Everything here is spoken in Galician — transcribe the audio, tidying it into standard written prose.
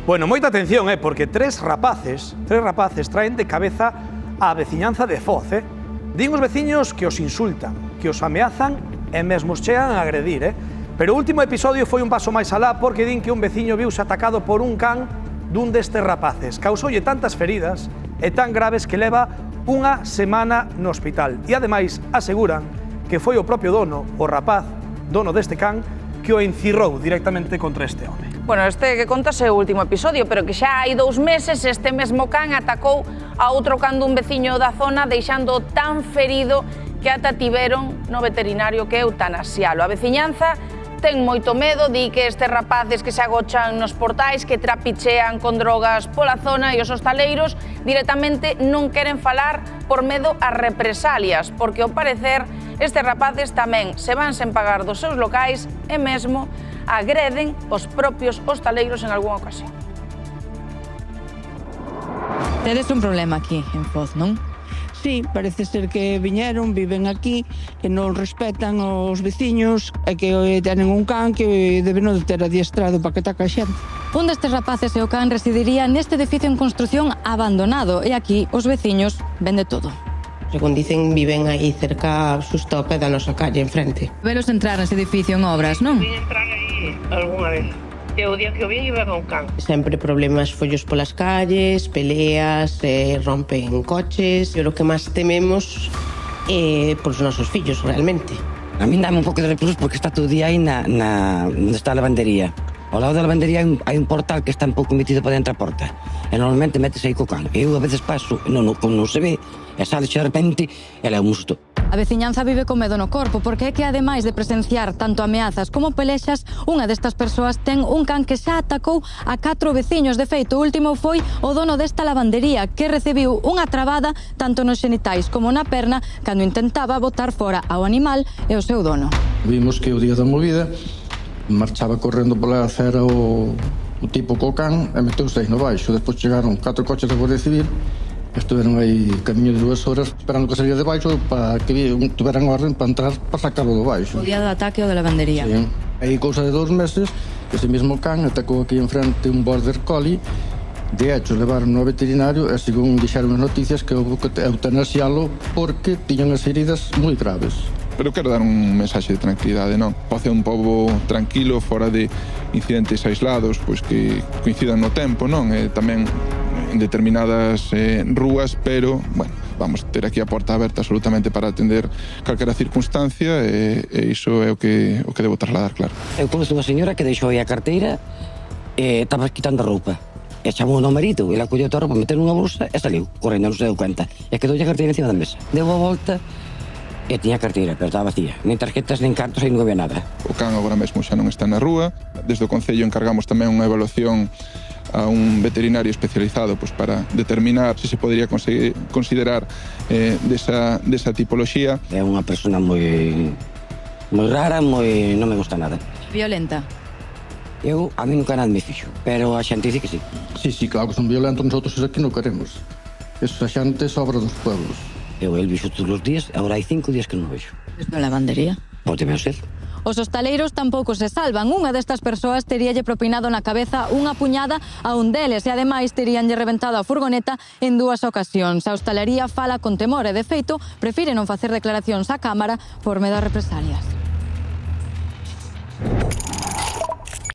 Bueno, moita atención, porque tres rapaces traen de cabeza a veciñanza de Foz, Din os veciños que os insultan, que os ameazan e mesmo os chegan a agredir, Pero o último episodio foi un paso máis alá porque din que un veciño viuse atacado por un can dun destes rapaces. Causoulle tantas feridas e tan graves que leva unha semana no hospital. E ademais aseguran que foi o propio dono, o rapaz, dono deste can, que o encirrou directamente contra este home. Bueno, este que contas é o último episodio, pero que xa hai 2 meses este mesmo can atacou a outro can dun veciño da zona, deixando tan ferido que ata tiveron no veterinario que eutanasialo. A veciñanza ten moito medo, di que estes rapaces que se agochan nos portais, que trapichean con drogas pola zona e os hostaleiros directamente non queren falar por medo a represalias, porque ao parecer estes rapaces tamén se van sen pagar dos seus locais e mesmo agreden os propios hostaleiros en algunha ocasión. Tedes un problema aquí en Foz, non? Sí, parece ser que viñeron, viven aquí, que non respetan os veciños e que tenen un can que deben de ter adiestrado para que taca a xente. Un destes rapaces e o can residiría neste edificio en construción abandonado e aquí os veciños ven de todo. Según dicen, viven aí cerca, xusto ao pé da nosa calle, enfrente. Velos entrar nese edificio en obras, non? Vin entrar aí algunha vez. E o día que o vi iba con can. Sempre problemas follos polas calles, peleas, rompen coches. E o que máis tememos é por os nosos fillos, realmente. A mí dame un pouco de repulsos porque está todo o día aí onde está a lavandería. Ao lado da lavandería hai un portal que está un pouco metido para dentro a porta. E normalmente metes aí co can. E eu a veces paso, non se ve, e sale de repente, e é un susto. A veciñanza vive con medo no corpo porque é que ademais de presenciar tanto ameazas como pelexas, unha destas persoas ten un can que xa atacou a 4 veciños. De feito, o último foi o dono desta lavandería que recibiu unha trabada tanto nos xenitais como na perna cando intentaba botar fora ao animal e o seu dono. Vimos que o día da movida marchaba correndo pola acera o tipo co can e meteuse aí no baixo. Despois chegaron 4 coches da Guardia Civil. Estiveron aí camiño de 2 horas esperando que salía de baixo para que tuveran orden para entrar para sacarlo do baixo. O día do ataque o da lavandería. Sí. Aí cousa de 2 meses, ese mesmo can atacou aquí enfrente un border collie. De hecho, levaron ao veterinario e según dixeron as noticias que houve que eutanasialo porque tiñan as heridas moi graves. Pero quero dar un mensaxe de tranquilidade, non? Pode ser un pobo tranquilo, fora de incidentes aislados, pois que coincidan no tempo, non? E tamén en determinadas rúas, pero, bueno, vamos ter aquí a porta aberta absolutamente para atender calquera circunstancia e iso é o que debo trasladar, claro. Eu conozco unha señora que deixou aí a carteira e estaba quitando a roupa. E chamou ao marido, e la colleu a roupa, meteu nunha bolsa e saliu, correndo, non se deu cuenta. E quedoulle a carteira encima da mesa. Deu a volta e tiña a carteira, pero estaba vacía. Nen tarjetas, nen cartos, aí non había nada. O can agora mesmo xa non está na rúa. Desde o Concello encargamos tamén unha evaluación a un veterinario especializado pois, para determinar se podería considerar desa tipoloxía. É unha persona moi rara, non me gusta nada. Violenta? A mí nunca nada me fixo, pero a xente dice que sí. Sí, claro que son violentos, nosotros aquí non queremos. Esa xente sobra dos pueblos. Eu el vixo todos os días, agora hai 5 días que non o vexo. Na lavandería? Pode ben ser. Os hostaleiros tampouco se salvan. Unha destas persoas teríalle propinado na cabeza unha puñada a un deles e ademais teríanlle reventado a furgoneta en 2 ocasións. A hostalería fala con temor e de feito prefire non facer declaracións á Cámara por medo a represalias.